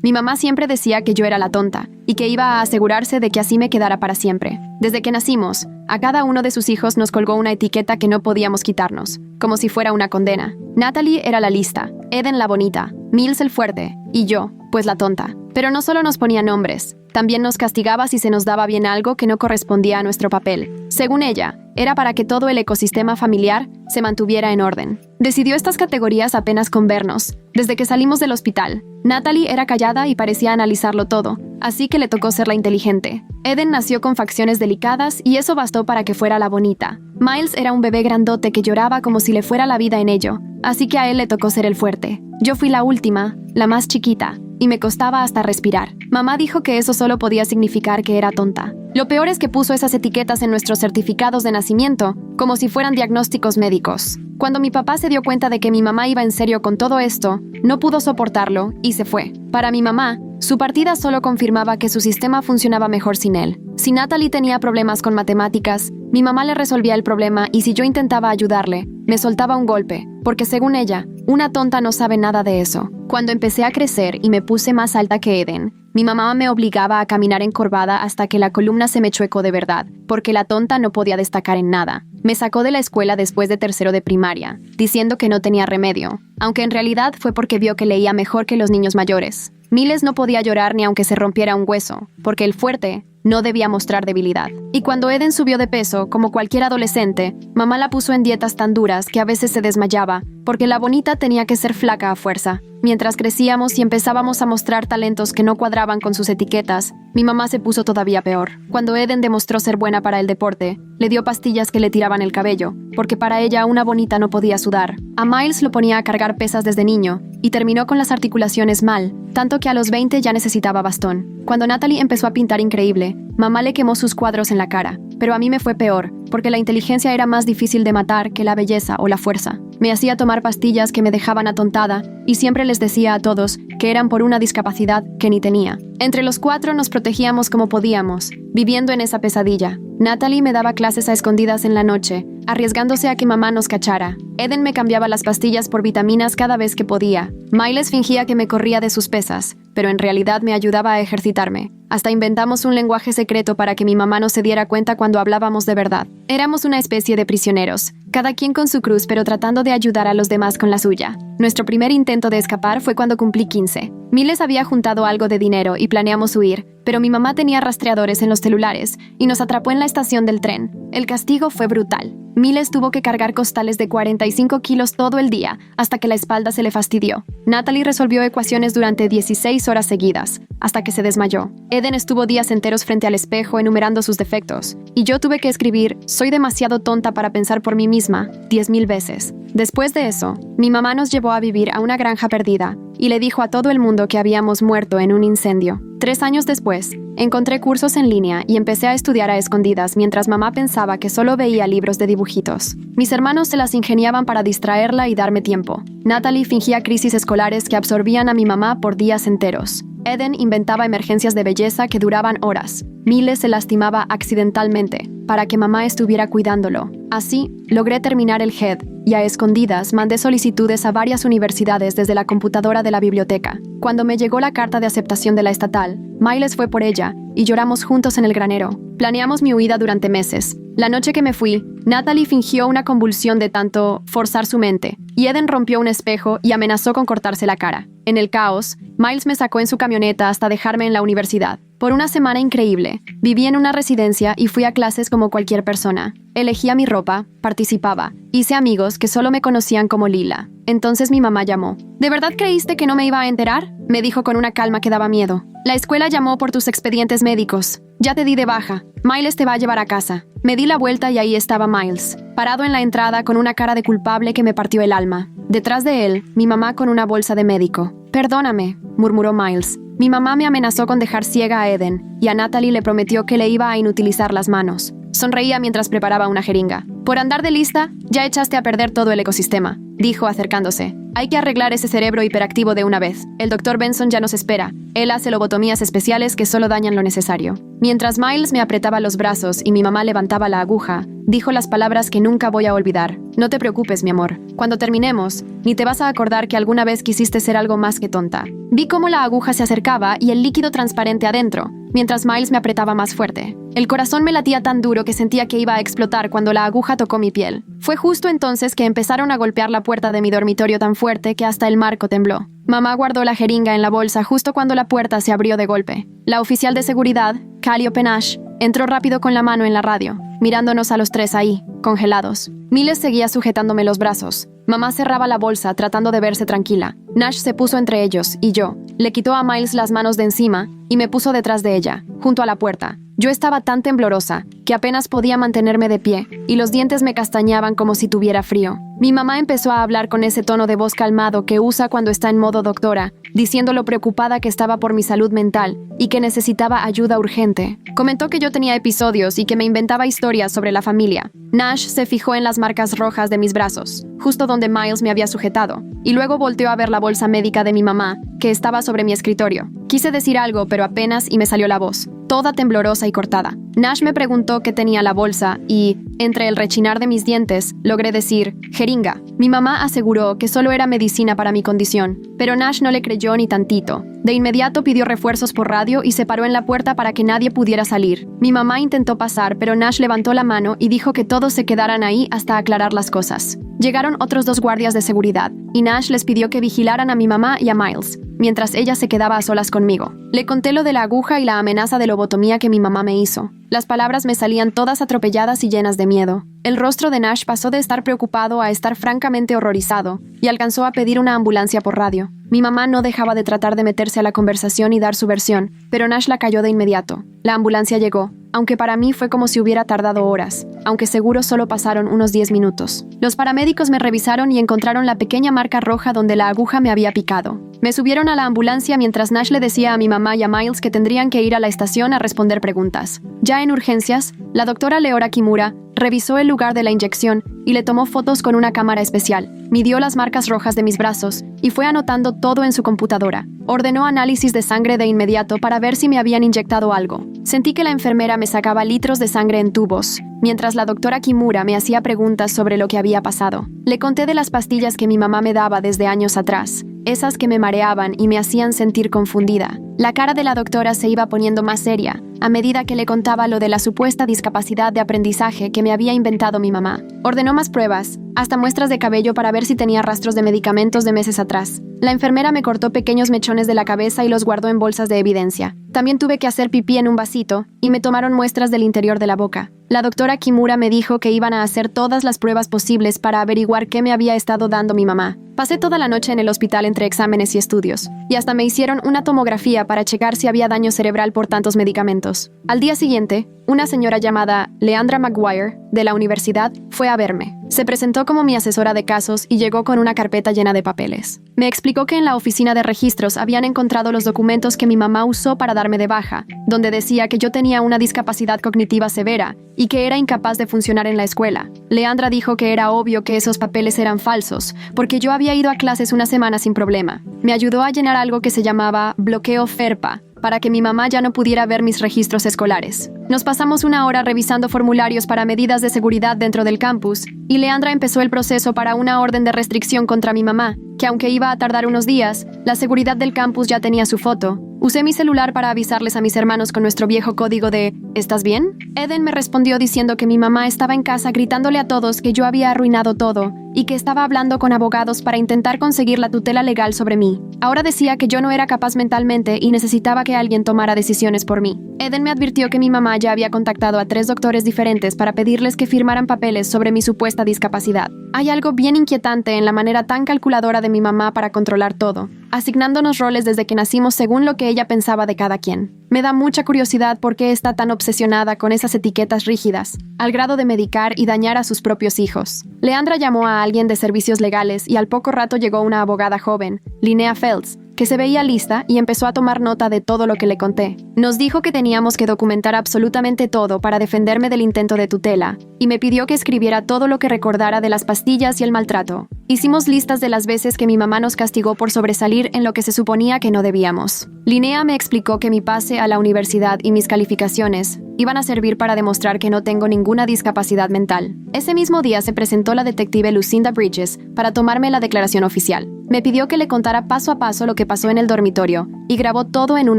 Mi mamá siempre decía que yo era la tonta y que iba a asegurarse de que así me quedara para siempre. Desde que nacimos, a cada uno de sus hijos nos colgó una etiqueta que no podíamos quitarnos, como si fuera una condena. Natalie era la lista, Eden la bonita, Miles el fuerte y yo, pues la tonta. Pero no solo nos ponía nombres, también nos castigaba si se nos daba bien algo que no correspondía a nuestro papel. Según ella, era para que todo el ecosistema familiar se mantuviera en orden. Decidió estas categorías apenas con vernos, desde que salimos del hospital. Natalie era callada y parecía analizarlo todo, así que le tocó ser la inteligente. Eden nació con facciones delicadas y eso bastó para que fuera la bonita. Miles era un bebé grandote que lloraba como si le fuera la vida en ello, así que a él le tocó ser el fuerte. Yo fui la última, la más chiquita, y me costaba hasta respirar. Mamá dijo que eso solo podía significar que era tonta. Lo peor es que puso esas etiquetas en nuestros certificados de nacimiento, como si fueran diagnósticos médicos. Cuando mi papá se dio cuenta de que mi mamá iba en serio con todo esto, no pudo soportarlo y se fue. Para mi mamá, su partida solo confirmaba que su sistema funcionaba mejor sin él. Si Natalie tenía problemas con matemáticas, mi mamá le resolvía el problema y si yo intentaba ayudarle, me soltaba un golpe, porque según ella, una tonta no sabe nada de eso. Cuando empecé a crecer y me puse más alta que Eden, mi mamá me obligaba a caminar encorvada hasta que la columna se me chuecó de verdad, porque la tonta no podía destacar en nada. Me sacó de la escuela después de tercero de primaria, diciendo que no tenía remedio, aunque en realidad fue porque vio que leía mejor que los niños mayores. Miles no podía llorar ni aunque se rompiera un hueso, porque el fuerte no debía mostrar debilidad. Y cuando Eden subió de peso, como cualquier adolescente, mamá la puso en dietas tan duras que a veces se desmayaba, porque la bonita tenía que ser flaca a fuerza. Mientras crecíamos y empezábamos a mostrar talentos que no cuadraban con sus etiquetas, mi mamá se puso todavía peor. Cuando Eden demostró ser buena para el deporte, le dio pastillas que le tiraban el cabello, porque para ella una bonita no podía sudar. A Miles lo ponía a cargar pesas desde niño, y terminó con las articulaciones mal, tanto que a los 20 ya necesitaba bastón. Cuando Natalie empezó a pintar increíble, mamá le quemó sus cuadros en la cara, pero a mí me fue peor, porque la inteligencia era más difícil de matar que la belleza o la fuerza. Me hacía tomar pastillas que me dejaban atontada y siempre les decía a todos que eran por una discapacidad que ni tenía. Entre los 4 nos protegíamos como podíamos, viviendo en esa pesadilla. Natalie me daba clases a escondidas en la noche, arriesgándose a que mamá nos cachara. Eden me cambiaba las pastillas por vitaminas cada vez que podía. Miles fingía que me corría de sus pesas, pero en realidad me ayudaba a ejercitarme. Hasta inventamos un lenguaje secreto para que mi mamá no se diera cuenta cuando hablábamos de verdad. Éramos una especie de prisioneros, cada quien con su cruz pero tratando de ayudar a los demás con la suya. Nuestro primer intento de escapar fue cuando cumplí 15. Miles había juntado algo de dinero y planeamos huir, pero mi mamá tenía rastreadores en los celulares y nos atrapó en la estación del tren. El castigo fue brutal. Miles tuvo que cargar costales de 45 kilos todo el día, hasta que la espalda se le fastidió. Natalie resolvió ecuaciones durante 16 horas seguidas, hasta que se desmayó. Eden estuvo días enteros frente al espejo enumerando sus defectos, y yo tuve que escribir «Soy demasiado tonta para pensar por mí misma» 10,000 veces. Después de eso, mi mamá nos llevó a vivir a una granja perdida, y le dijo a todo el mundo que habíamos muerto en un incendio. 3 años después, encontré cursos en línea y empecé a estudiar a escondidas mientras mamá pensaba que solo veía libros de dibujitos. Mis hermanos se las ingeniaban para distraerla y darme tiempo. Natalie fingía crisis escolares que absorbían a mi mamá por días enteros. Eden inventaba emergencias de belleza que duraban horas. Miles se lastimaba accidentalmente para que mamá estuviera cuidándolo. Así, logré terminar el HED y a escondidas mandé solicitudes a varias universidades desde la computadora de la biblioteca. Cuando me llegó la carta de aceptación de la estatal, Miles fue por ella y lloramos juntos en el granero. Planeamos mi huida durante meses. La noche que me fui, Natalie fingió una convulsión de tanto forzar su mente, y Eden rompió un espejo y amenazó con cortarse la cara. En el caos, Miles me sacó en su camioneta hasta dejarme en la universidad. Por una semana increíble, viví en una residencia y fui a clases como cualquier persona. Elegía mi ropa, participaba, hice amigos que solo me conocían como Lila. Entonces mi mamá llamó. ¿De verdad creíste que no me iba a enterar?, me dijo con una calma que daba miedo. La escuela llamó por tus expedientes médicos. Ya te di de baja. Miles te va a llevar a casa. Me di la vuelta y ahí estaba Miles, parado en la entrada con una cara de culpable que me partió el alma. Detrás de él, mi mamá con una bolsa de médico. «Perdóname», murmuró Miles. Mi mamá me amenazó con dejar ciega a Eden, y a Natalie le prometió que le iba a inutilizar las manos. Sonreía mientras preparaba una jeringa. «Por andar de lista, ya echaste a perder todo el ecosistema. dijo acercándose. Hay que arreglar ese cerebro hiperactivo de una vez. El Dr. Benson ya nos espera. Él hace lobotomías especiales que solo dañan lo necesario. Mientras Miles me apretaba los brazos y mi mamá levantaba la aguja, dijo las palabras que nunca voy a olvidar. No te preocupes, mi amor. Cuando terminemos, ni te vas a acordar que alguna vez quisiste ser algo más que tonta. Vi cómo la aguja se acercaba y el líquido transparente adentro, mientras Miles me apretaba más fuerte. El corazón me latía tan duro que sentía que iba a explotar cuando la aguja tocó mi piel. Fue justo entonces que empezaron a golpear la puerta de mi dormitorio tan fuerte que hasta el marco tembló. Mamá guardó la jeringa en la bolsa justo cuando la puerta se abrió de golpe. La oficial de seguridad, Calliope Nash, entró rápido con la mano en la radio, mirándonos a los tres ahí, congelados. Miles seguía sujetándome los brazos. Mamá cerraba la bolsa tratando de verse tranquila. Nash se puso entre ellos y yo. Le quitó a Miles las manos de encima y me puso detrás de ella, junto a la puerta. Yo estaba tan temblorosa que apenas podía mantenerme de pie y los dientes me castañaban como si tuviera frío. Mi mamá empezó a hablar con ese tono de voz calmado que usa cuando está en modo doctora, diciendo lo preocupada que estaba por mi salud mental y que necesitaba ayuda urgente. Comentó que yo tenía episodios y que me inventaba historias sobre la familia. Nash se fijó en las marcas rojas de mis brazos, justo donde Miles me había sujetado, y luego volteó a ver la bolsa médica de mi mamá, que estaba sobre mi escritorio. Quise decir algo, pero apenas y me salió la voz, toda temblorosa y cortada. Nash me preguntó qué tenía la bolsa y, entre el rechinar de mis dientes, logré decir, jeringa. Mi mamá aseguró que solo era medicina para mi condición, pero Nash no le creyó ni tantito. De inmediato pidió refuerzos por radio y se paró en la puerta para que nadie pudiera salir. Mi mamá intentó pasar, pero Nash levantó la mano y dijo que todos se quedaran ahí hasta aclarar las cosas. Llegaron otros 2 guardias de seguridad, y Nash les pidió que vigilaran a mi mamá y a Miles, mientras ella se quedaba a solas conmigo. Le conté lo de la aguja y la amenaza de lobotomía que mi mamá me hizo. Las palabras me salían todas atropelladas y llenas de miedo. El rostro de Nash pasó de estar preocupado a estar francamente horrorizado, y alcanzó a pedir una ambulancia por radio. Mi mamá no dejaba de tratar de meterse a la conversación y dar su versión, pero Nash la calló de inmediato. La ambulancia llegó, aunque para mí fue como si hubiera tardado horas, aunque seguro solo pasaron unos 10 minutos. Los paramédicos me revisaron y encontraron la pequeña marca roja donde la aguja me había picado. Me subieron a la ambulancia mientras Nash le decía a mi mamá y a Miles que tendrían que ir a la estación a responder preguntas. Ya en urgencias, la doctora Leora Kimura revisó el lugar de la inyección y le tomó fotos con una cámara especial. Midió las marcas rojas de mis brazos y fue anotando todo en su computadora. Ordenó análisis de sangre de inmediato para ver si me habían inyectado algo. Sentí que la enfermera me sacaba litros de sangre en tubos, mientras la doctora Kimura me hacía preguntas sobre lo que había pasado. Le conté de las pastillas que mi mamá me daba desde años atrás, esas que me mareaban y me hacían sentir confundida. La cara de la doctora se iba poniendo más seria a medida que le contaba lo de la supuesta discapacidad de aprendizaje que me había inventado mi mamá. Ordenó más pruebas, hasta muestras de cabello para ver si tenía rastros de medicamentos de meses atrás. La enfermera me cortó pequeños mechones de la cabeza y los guardó en bolsas de evidencia. También tuve que hacer pipí en un vasito y me tomaron muestras del interior de la boca. La doctora Kimura me dijo que iban a hacer todas las pruebas posibles para averiguar qué me había estado dando mi mamá. Pasé toda la noche en el hospital entre exámenes y estudios, y hasta me hicieron una tomografía para checar si había daño cerebral por tantos medicamentos. Al día siguiente, una señora llamada Leandra McGuire, de la universidad, fue a verme. Se presentó como mi asesora de casos y llegó con una carpeta llena de papeles. Me explicó que en la oficina de registros habían encontrado los documentos que mi mamá usó para darme de baja, donde decía que yo tenía una discapacidad cognitiva severa y que era incapaz de funcionar en la escuela. Leandra dijo que era obvio que esos papeles eran falsos, porque yo había ido a clases una semana sin problema. Me ayudó a llenar algo que se llamaba bloqueo FERPA, para que mi mamá ya no pudiera ver mis registros escolares. Nos pasamos una hora revisando formularios para medidas de seguridad dentro del campus, y Leandra empezó el proceso para una orden de restricción contra mi mamá, que aunque iba a tardar unos días, la seguridad del campus ya tenía su foto. Usé mi celular para avisarles a mis hermanos con nuestro viejo código de ¿estás bien? Eden me respondió diciendo que mi mamá estaba en casa gritándole a todos que yo había arruinado todo y que estaba hablando con abogados para intentar conseguir la tutela legal sobre mí. Ahora decía que yo no era capaz mentalmente y necesitaba que alguien tomara decisiones por mí. Eden me advirtió que mi mamá ya había contactado a 3 doctores diferentes para pedirles que firmaran papeles sobre mi supuesta discapacidad. Hay algo bien inquietante en la manera tan calculadora de mi mamá para controlar todo, asignándonos roles desde que nacimos según lo que ella pensaba de cada quien. Me da mucha curiosidad por qué está tan obsesionada con esas etiquetas rígidas, al grado de medicar y dañar a sus propios hijos. Leandra llamó a alguien de servicios legales y al poco rato llegó una abogada joven, Linnea Feltz, que que se veía lista y empezó a tomar nota de todo lo que le conté. Nos dijo que teníamos que documentar absolutamente todo para defenderme del intento de tutela, y me pidió que escribiera todo lo que recordara de las pastillas y el maltrato. Hicimos listas de las veces que mi mamá nos castigó por sobresalir en lo que se suponía que no debíamos. Linnea me explicó que mi pase a la universidad y mis calificaciones iban a servir para demostrar que no tengo ninguna discapacidad mental. Ese mismo día se presentó la detective Lucinda Bridges para tomarme la declaración oficial. Me pidió que le contara paso a paso lo que pasó en el dormitorio y grabó todo en un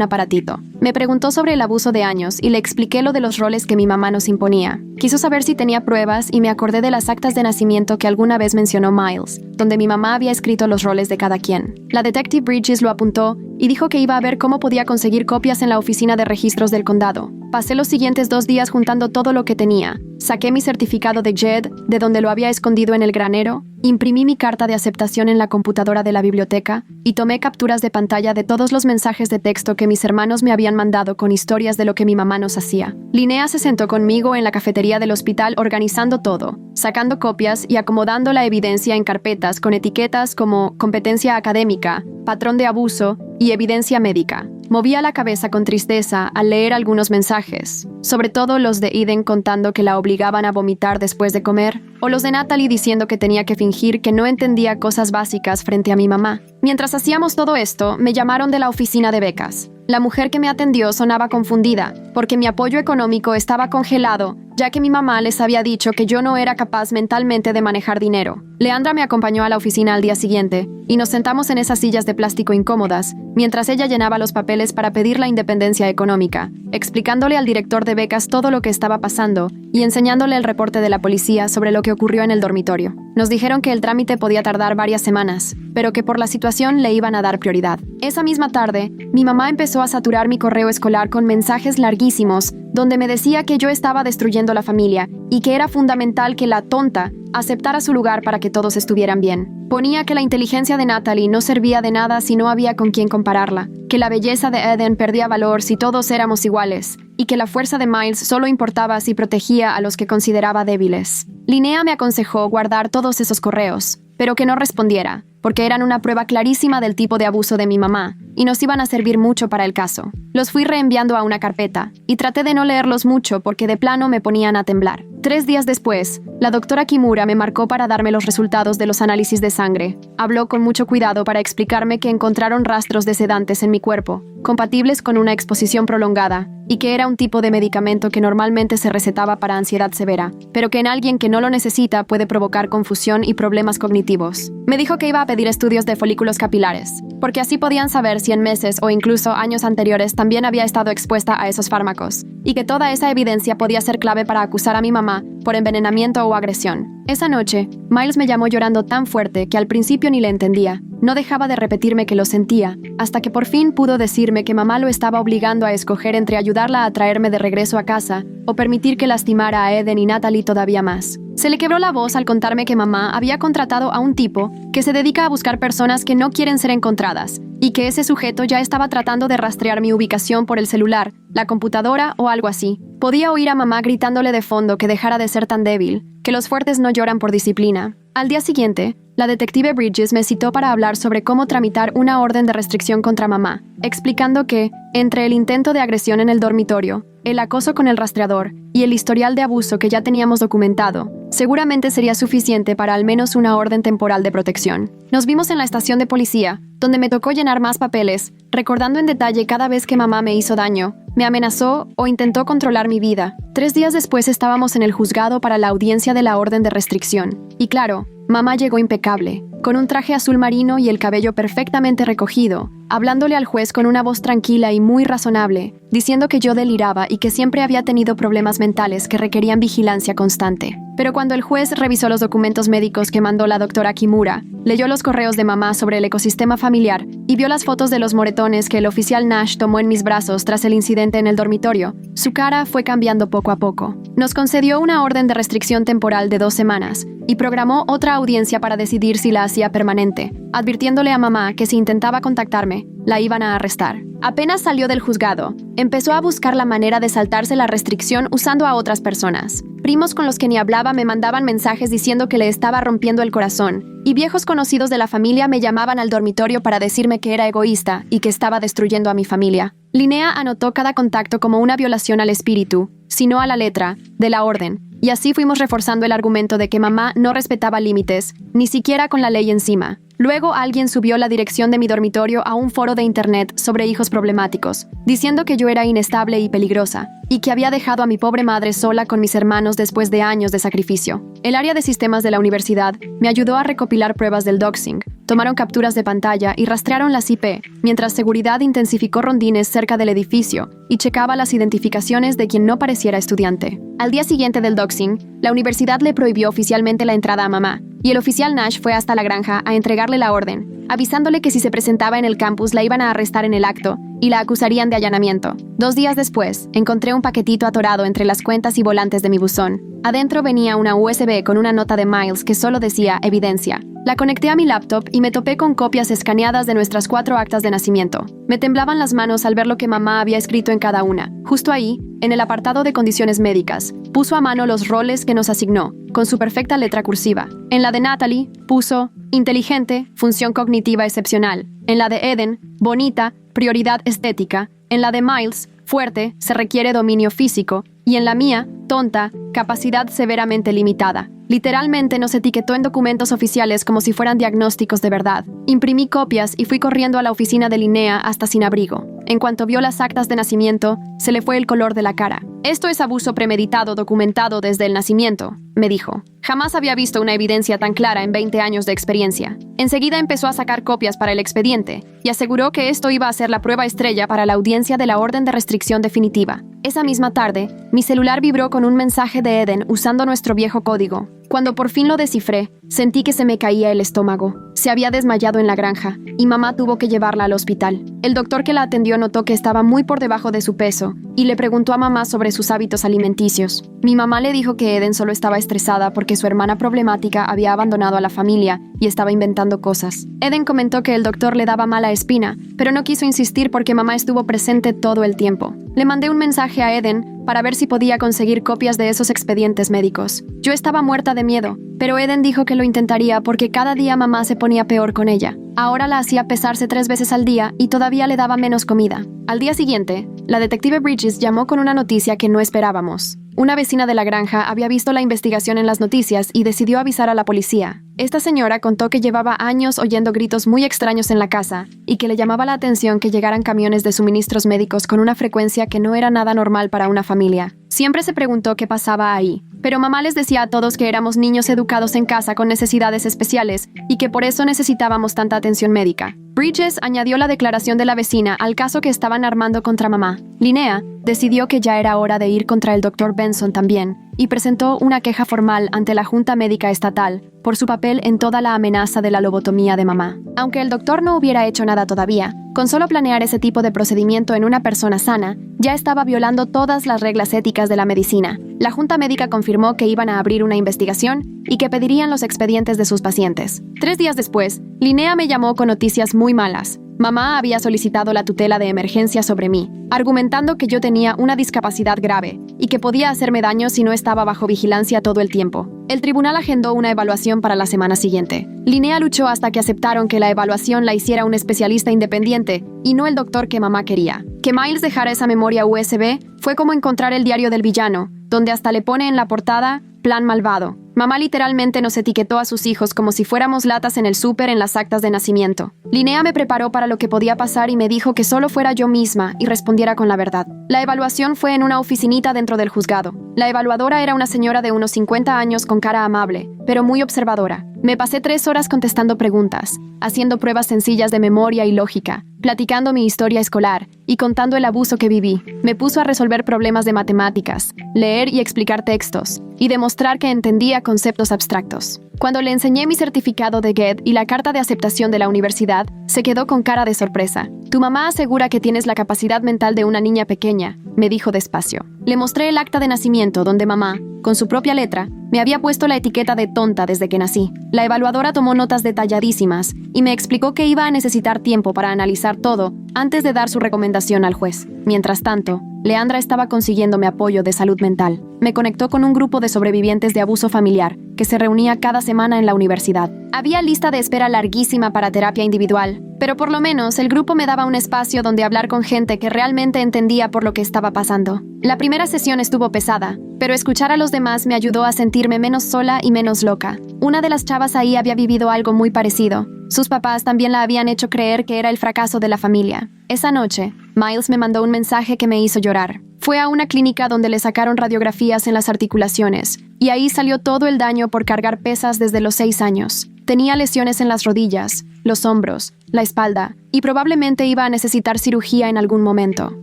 aparatito. Me preguntó sobre el abuso de años y le expliqué lo de los roles que mi mamá nos imponía. Quiso saber si tenía pruebas y me acordé de las actas de nacimiento que alguna vez mencionó Miles, donde mi mamá había escrito los roles de cada quien. La detective Bridges lo apuntó y dijo que iba a ver cómo podía conseguir copias en la oficina de registros del condado. Pasé los siguientes 2 días juntando todo lo que tenía. Saqué mi certificado de JED, de donde lo había escondido en el granero, imprimí mi carta de aceptación en la computadora de la biblioteca y tomé capturas de pantalla de todos los mensajes de texto que mis hermanos me habían mandado con historias de lo que mi mamá nos hacía. Linnea se sentó conmigo en la cafetería del hospital organizando todo, sacando copias y acomodando la evidencia en carpetas con etiquetas como competencia académica, patrón de abuso y evidencia médica. Movía la cabeza con tristeza al leer algunos mensajes, sobre todo los de Eden contando que la obligaban a vomitar después de comer, o los de Natalie diciendo que tenía que fingir que no entendía cosas básicas frente a mi mamá. Mientras hacíamos todo esto, me llamaron de la oficina de becas. La mujer que me atendió sonaba confundida, porque mi apoyo económico estaba congelado, ya que mi mamá les había dicho que yo no era capaz mentalmente de manejar dinero. Leandra me acompañó a la oficina al día siguiente, y nos sentamos en esas sillas de plástico incómodas, mientras ella llenaba los papeles para pedir la independencia económica, explicándole al director de becas todo lo que estaba pasando y enseñándole el reporte de la policía sobre lo que ocurrió en el dormitorio. Nos dijeron que el trámite podía tardar varias semanas, pero que por la situación le iban a dar prioridad. Esa misma tarde, mi mamá empezó a saturar mi correo escolar con mensajes larguísimos, donde me decía que yo estaba destruyendo la familia y que era fundamental que la tonta aceptara su lugar para que todos estuvieran bien. Ponía que la inteligencia de Natalie no servía de nada si no había con quién compararla, que la belleza de Eden perdía valor si todos éramos iguales, y que la fuerza de Miles solo importaba si protegía a los que consideraba débiles. Linnea me aconsejó guardar todos esos correos, pero que no respondiera, porque eran una prueba clarísima del tipo de abuso de mi mamá, y nos iban a servir mucho para el caso. Los fui reenviando a una carpeta, y traté de no leerlos mucho porque de plano me ponían a temblar. 3 días después, la doctora Kimura me marcó para darme los resultados de los análisis de sangre. Habló con mucho cuidado para explicarme que encontraron rastros de sedantes en mi cuerpo, compatibles con una exposición prolongada, y que era un tipo de medicamento que normalmente se recetaba para ansiedad severa, pero que en alguien que no lo necesita puede provocar confusión y problemas cognitivos. Me dijo que iba a pedir estudios de folículos capilares, porque así podían saber si en meses o incluso años anteriores también había estado expuesta a esos fármacos, y que toda esa evidencia podía ser clave para acusar a mi mamá por envenenamiento o agresión. Esa noche, Miles me llamó llorando tan fuerte que al principio ni le entendía. No dejaba de repetirme que lo sentía, hasta que por fin pudo decirme que mamá lo estaba obligando a escoger entre ayudarla a traerme de regreso a casa o permitir que lastimara a Eden y Natalie todavía más. Se le quebró la voz al contarme que mamá había contratado a un tipo que se dedica a buscar personas que no quieren ser encontradas, y que ese sujeto ya estaba tratando de rastrear mi ubicación por el celular, la computadora o algo así. Podía oír a mamá gritándole de fondo que dejara de ser tan débil, que los fuertes no lloran por disciplina. Al día siguiente, la detective Bridges me citó para hablar sobre cómo tramitar una orden de restricción contra mamá, explicando que, entre el intento de agresión en el dormitorio, el acoso con el rastreador y el historial de abuso que ya teníamos documentado, seguramente sería suficiente para al menos una orden temporal de protección. Nos vimos en la estación de policía, donde me tocó llenar más papeles, recordando en detalle cada vez que mamá me hizo daño, me amenazó o intentó controlar mi vida. 3 días después estábamos en el juzgado para la audiencia de la orden de restricción. Y claro, mamá llegó impecable, con un traje azul marino y el cabello perfectamente recogido, hablándole al juez con una voz tranquila y muy razonable, diciendo que yo deliraba y que siempre había tenido problemas mentales que requerían vigilancia constante. Pero cuando el juez revisó los documentos médicos que mandó la doctora Kimura, leyó los correos de mamá sobre el ecosistema familiar y vio las fotos de los moretones que el oficial Nash tomó en mis brazos tras el incidente en el dormitorio, su cara fue cambiando poco a poco. Nos concedió una orden de restricción temporal de 2 semanas y programó otra audiencia para decidir si la hacía permanente, advirtiéndole a mamá que si intentaba contactarme, la iban a arrestar. Apenas salió del juzgado, empezó a buscar la manera de saltarse la restricción usando a otras personas. Primos con los que ni hablaba me mandaban mensajes diciendo que le estaba rompiendo el corazón, y viejos conocidos de la familia me llamaban al dormitorio para decirme que era egoísta y que estaba destruyendo a mi familia. Linnea anotó cada contacto como una violación al espíritu, si no a la letra, de la orden, y así fuimos reforzando el argumento de que mamá no respetaba límites, ni siquiera con la ley encima. Luego alguien subió la dirección de mi dormitorio a un foro de internet sobre hijos problemáticos, diciendo que yo era inestable y peligrosa, y que había dejado a mi pobre madre sola con mis hermanos después de años de sacrificio. El área de sistemas de la universidad me ayudó a recopilar pruebas del doxing, tomaron capturas de pantalla y rastrearon las IP, mientras seguridad intensificó rondines cerca del edificio y checaba las identificaciones de quien no pareciera estudiante. Al día siguiente del doxing, la universidad le prohibió oficialmente la entrada a mamá, y el oficial Nash fue hasta la granja a entregarle la orden, avisándole que si se presentaba en el campus la iban a arrestar en el acto y la acusarían de allanamiento. 2 días después, encontré un paquetito atorado entre las cuentas y volantes de mi buzón. Adentro venía una USB con una nota de Miles que solo decía evidencia. La conecté a mi laptop y me topé con copias escaneadas de nuestras 4 actas de nacimiento. Me temblaban las manos al ver lo que mamá había escrito en cada una. Justo ahí, en el apartado de condiciones médicas, puso a mano los roles que nos asignó, con su perfecta letra cursiva. En la de Natalie, puso inteligente, función cognitiva excepcional. En la de Eden, bonita, prioridad estética. En la de Miles, fuerte, se requiere dominio físico. Y en la mía, tonta, capacidad severamente limitada. Literalmente nos etiquetó en documentos oficiales como si fueran diagnósticos de verdad. Imprimí copias y fui corriendo a la oficina de Linnea hasta sin abrigo. En cuanto vio las actas de nacimiento, se le fue el color de la cara. Esto es abuso premeditado documentado desde el nacimiento, me dijo. Jamás había visto una evidencia tan clara en 20 años de experiencia. Enseguida empezó a sacar copias para el expediente y aseguró que esto iba a ser la prueba estrella para la audiencia de la orden de restricción definitiva. Esa misma tarde, mi celular vibró con un mensaje de Eden usando nuestro viejo código. Cuando por fin lo descifré, sentí que se me caía el estómago. Se había desmayado en la granja y mamá tuvo que llevarla al hospital. El doctor que la atendió notó que estaba muy por debajo de su peso y le preguntó a mamá sobre sus hábitos alimenticios. Mi mamá le dijo que Eden solo estaba estresada porque su hermana problemática había abandonado a la familia y estaba inventando cosas. Eden comentó que el doctor le daba mala espina, pero no quiso insistir porque mamá estuvo presente todo el tiempo. Le mandé un mensaje a Eden para ver si podía conseguir copias de esos expedientes médicos. Yo estaba muerta de miedo, pero Eden dijo que lo intentaría porque cada día mamá se ponía peor con ella. Ahora la hacía pesarse 3 veces al día y todavía le daba menos comida. Al día siguiente, la detective Bridges llamó con una noticia que no esperábamos. Una vecina de la granja había visto la investigación en las noticias y decidió avisar a la policía. Esta señora contó que llevaba años oyendo gritos muy extraños en la casa y que le llamaba la atención que llegaran camiones de suministros médicos con una frecuencia que no era nada normal para una familia. Siempre se preguntó qué pasaba ahí, pero mamá les decía a todos que éramos niños educados en casa con necesidades especiales y que por eso necesitábamos tanta atención médica. Bridges añadió la declaración de la vecina al caso que estaban armando contra mamá. Linnea decidió que ya era hora de ir contra el Dr. Benson también y presentó una queja formal ante la Junta Médica Estatal por su papel en toda la amenaza de la lobotomía de mamá. Aunque el doctor no hubiera hecho nada todavía, con solo planear ese tipo de procedimiento en una persona sana, ya estaba violando todas las reglas éticas de la medicina. La Junta Médica confirmó que iban a abrir una investigación y que pedirían los expedientes de sus pacientes. 3 días después, Linnea me llamó con noticias muy malas. Mamá había solicitado la tutela de emergencia sobre mí, argumentando que yo tenía una discapacidad grave y que podía hacerme daño si no estaba bajo vigilancia todo el tiempo. El tribunal agendó una evaluación para la semana siguiente. Linnea luchó hasta que aceptaron que la evaluación la hiciera un especialista independiente y no el doctor que mamá quería. Que Miles dejara esa memoria USB fue como encontrar el diario del villano, donde hasta le pone en la portada «Plan malvado». Mamá literalmente nos etiquetó a sus hijos como si fuéramos latas en el súper en las actas de nacimiento. Linnea me preparó para lo que podía pasar y me dijo que solo fuera yo misma y respondiera con la verdad. La evaluación fue en una oficinita dentro del juzgado. La evaluadora era una señora de unos 50 años con cara amable, pero muy observadora. Me pasé 3 horas contestando preguntas, haciendo pruebas sencillas de memoria y lógica, platicando mi historia escolar y contando el abuso que viví. Me puso a resolver problemas de matemáticas, leer y explicar textos, y demostrar que entendía conceptos abstractos. Cuando le enseñé mi certificado de GED y la carta de aceptación de la universidad, se quedó con cara de sorpresa. «Tu mamá asegura que tienes la capacidad mental de una niña pequeña», me dijo despacio. Le mostré el acta de nacimiento donde mamá, con su propia letra, me había puesto la etiqueta de tonta desde que nací. La evaluadora tomó notas detalladísimas y me explicó que iba a necesitar tiempo para analizar todo antes de dar su recomendación al juez. Mientras tanto, Leandra estaba consiguiéndome apoyo de salud mental. me conectó con un grupo de sobrevivientes de abuso familiar que se reunía cada semana en la universidad. Había lista de espera larguísima para terapia individual, pero por lo menos el grupo me daba un espacio donde hablar con gente que realmente entendía por lo que estaba pasando. La primera sesión estuvo pesada, pero escuchar a los demás me ayudó a sentirme menos sola y menos loca. Una de las chavas ahí había vivido algo muy parecido. Sus papás también la habían hecho creer que era el fracaso de la familia. Esa noche, Miles me mandó un mensaje que me hizo llorar. Fue a una clínica donde le sacaron radiografías en las articulaciones, y ahí salió todo el daño por cargar pesas desde los 6 años. Tenía lesiones en las rodillas, los hombros, la espalda, y probablemente iba a necesitar cirugía en algún momento.